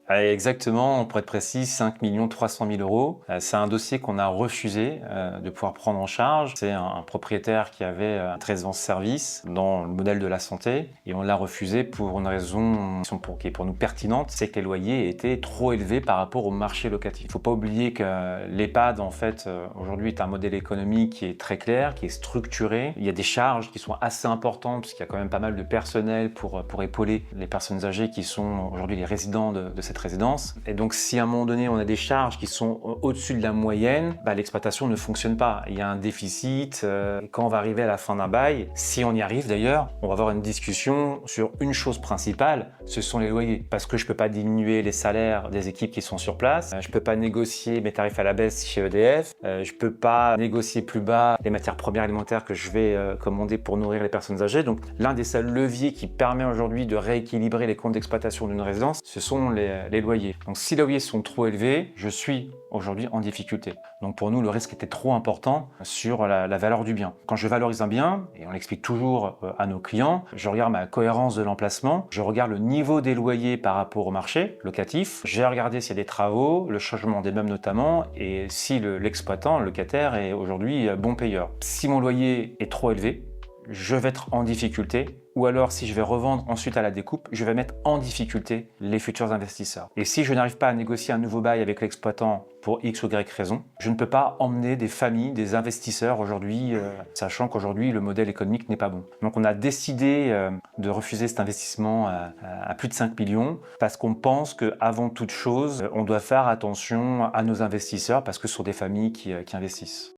Exactement, pour être précis, 5 300 000 euros. C'est un dossier qu'on a refusé de pouvoir prendre en charge. C'est un propriétaire qui avait un très bon service dans le modèle de la santé et on l'a refusé pour une raison qui est pour nous pertinente, c'est que les loyers étaient trop élevés par rapport au marché locatif. Il ne faut pas oublier que l'EHPAD, en fait, aujourd'hui est un modèle économique qui est très clair, qui est structuré. Il y a des charges qui sont assez importantes parce qu'il y a quand même pas mal de personnel pour épauler les personnes âgées qui sont aujourd'hui les résidents de cette résidence. Et donc si à un moment donné on a des charges qui sont au-dessus de la moyenne, l'exploitation ne fonctionne pas. Il y a un déficit. Et quand on va arriver à la fin d'un bail, si on y arrive d'ailleurs, on va avoir une discussion sur une chose principale, ce sont les loyers. Parce que je peux pas diminuer les salaires des équipes qui sont sur place, je peux pas négocier mes tarifs à la baisse chez EDF, je peux pas négocier plus bas les matières premières alimentaires que je vais commander pour nourrir les personnes âgées. Donc l'un des seuls leviers qui permet aujourd'hui de rééquilibrer les comptes d'exploitation d'une résidence, ce sont les loyers. Donc si les loyers sont trop élevés, je suis aujourd'hui en difficulté. Donc pour nous, le risque était trop important sur la valeur du bien. Quand je valorise un bien, et on l'explique toujours à nos clients, je regarde ma cohérence de l'emplacement, je regarde le niveau des loyers par rapport au marché locatif, j'ai regardé s'il y a des travaux, le changement des meubles notamment, et si l'exploitant, le locataire, est aujourd'hui bon payeur. Si mon loyer est trop élevé, je vais être en difficulté, ou alors si je vais revendre ensuite à la découpe, je vais mettre en difficulté les futurs investisseurs. Et si je n'arrive pas à négocier un nouveau bail avec l'exploitant pour X ou Y raison, je ne peux pas emmener des familles, des investisseurs aujourd'hui, sachant qu'aujourd'hui le modèle économique n'est pas bon. Donc on a décidé de refuser cet investissement à plus de 5 millions parce qu'on pense qu'avant toute chose, on doit faire attention à nos investisseurs parce que ce sont des familles qui investissent.